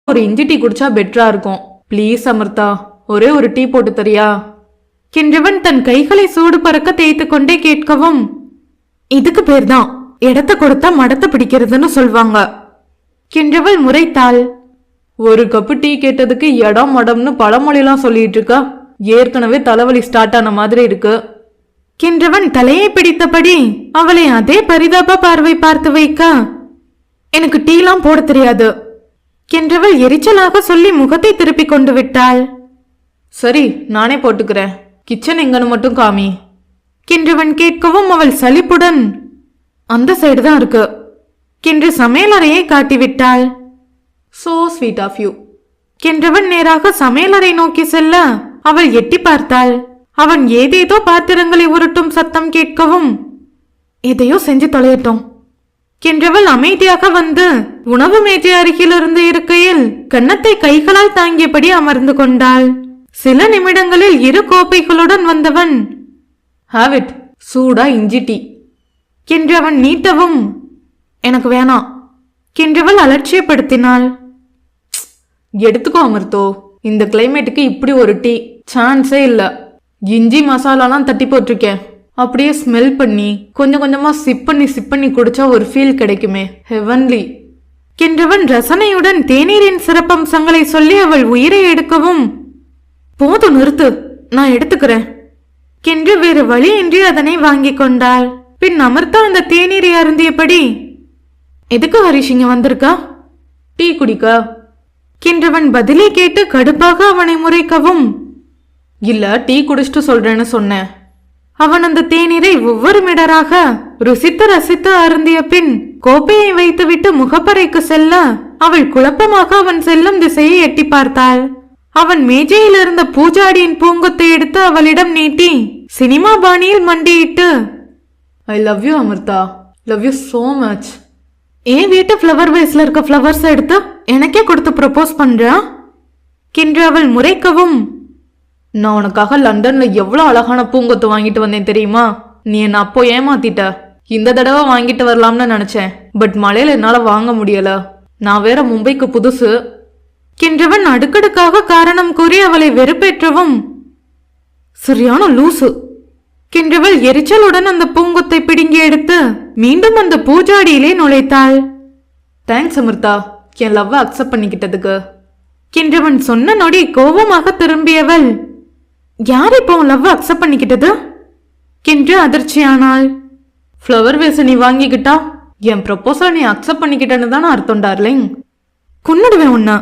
ஒரு இஞ்சி டீ குடிச்சா பெட்டரா இருக்கும். ப்ளீஸ் அமிர்தா, ஒரே ஒரு டீ போட்டு தரியா என்றவன் தன் கைகளை சூடு பறக்க தேய்த்து கொண்டே கேட்கவும், இதுக்கு பேர்தான் இடத்த கொடுத்தா மடத்த பிடிக்கிறதுன்னு சொல்வாங்க என்றவள் முறைத்தாள். ஒரு கப்பு டீ கேட்டதுக்கு இடம் மடம்னு பழமொழிலாம் சொல்லிட்டு இருக்கா. ஏற்கனவே தலைவலி ஸ்டார்ட் ஆன மாதிரி இருக்கு என்றவன் தலையை பிடித்தபடி அவளை அதே பரிதாப பார்வை பார்த்து வைக்க, எனக்கு டீலாம் போட தெரியாது என்றவள் எரிச்சலாக சொல்லி முகத்தை திருப்பி கொண்டு விட்டாள். சரி, நானே போட்டுக்கிறேன். கிச்சன் எங்கன்னு மட்டும் காமி என்றவன் கேட்கவும் அவள் சலிப்புடன், அந்த சைடு தான் இருக்கு என்று சமையலறையை காட்டிவிட்டாள். சோ ஸ்வீட் ஆஃப் யூ என்றவன் நேராக சமையலறை நோக்கி செல்ல அவள் எட்டி பார்த்தாள். அவன் ஏதேதோ பாத்திரங்களை உருட்டும் சத்தம் கேட்கவும், எதையோ செஞ்சு தொலையட்டும் என்றவள் அமைதியாக வந்து உணவு மேஜை அருகில் இருந்து இருக்கையில் கன்னத்தை கைகளால் தாங்கியபடி அமர்ந்து கொண்டாள். சில நிமிடங்களில் 2 கோப்பைகளுடன் வந்தவன், ஹேவ் இட், சூடா இஞ்சி டீ என்று அவன் நீட்டவும், எனக்கு வேணாம் என்றவள் அலட்சியப்படுத்தினாள். எடுத்துக்கோ அமிர்தோ, இந்த கிளைமேட்டுக்கு இப்படி ஒரு டீ சான்ஸே இல்ல. இஞ்சி மசாலாலாம் தட்டி போட்டிருக்கேன். அப்படியே ஸ்மெல் பண்ணி கொஞ்சம் கொஞ்சமா சிப் பண்ணி குடிச்சா ஒரு ஃபீல் கிடைக்குமே, ஹெவன்லி என்றவன் ரசனையுடன் தேநீரின் சிறப்பம்சங்களை சொல்லி அவள் உயிரை எடுக்கவும், போதும் நிறுத்து, நான் எடுத்துக்கிறேன் என்று வேறு வழியின்றி அதனை வாங்கி கொண்டாள். பின் அமிர்தா அந்த தேநீரை அருந்தியபடி, எதுக்கு ஹரிஷ் இங்க வந்திருக்கா? டீ குடிக்க என்றவன் பதிலை கேட்டு கடுப்பாக அவனை முறைக்கவும், இல்ல டீ குடிச்சிட்டு சொல்றேன்னு சொன்னேன். அவன் அந்த தேநீரை ஒவ்வொரு மிடராக ருசித்து ரசித்து அருந்திய பின் கோப்பையை வைத்துவிட்டு முகப்பறைக்கு செல்ல அவள் குழப்பமாக அவன் செல்லும் திசையை எட்டி பார்த்தாள். அவன் மேஜையில் இருந்த பூஜாடியின் பூங்கொத்தை எடுத்து அவளிடம் நீட்டி சினிமா பாணியில் மண்டியிட்டு, I love you Amrita, love you so much. ஏன் வீட்டு ஃப்ளவர் வேஸ்ல இருக்க ஃப்ளவர்ஸ் எடுத்து எனக்கே கொடுத்து ப்ரப்போஸ் பண்றா என்று அவள் முறைக்கவும், நான் உனக்காக லண்டன்ல எவ்வளவு அழகான பூங்கொத்து வாங்கிட்டு வந்தேன் தெரியுமா? நீ என்ன அப்போ ஏமாத்திட்ட. இந்த தடவை வாங்கிட்டு வரலாம்னு நினைச்சேன், பட் மழையில என்னால வாங்க முடியல. நான் வேற மும்பைக்கு புதுசு என்றவன் அடுக்கடுக்காக காரணம் கூறி அவளை வெறுப்பேற்றவும், சரியான லூசு என்றவள் எரிச்சலுடன் அந்த பூங்கொத்தை பிடுங்கி எடுத்து மீண்டும் அந்த பூஜாடியிலே நுழைத்தாள். தேங்க்ஸ் அமிர்தா, என் லவ் அக்செப்ட் பண்ணிக்கிட்டதுக்கு என்றவன் சொன்ன நொடி கோபமாக திரும்பியவள், யார் இப்போ லவ் அக்செப்ட் பண்ணிக்கிட்டது என்று அதிர்ச்சியானாள். ஃப்ளவர் வேஸ் நீ வாங்கிக்கிட்டா என் ப்ரப்போசல் நீ அக்செப்ட் பண்ணிக்கிட்டேன்னு தானே அர்த்தம் டார்லிங். கொன்னுடுவேன் உன்ன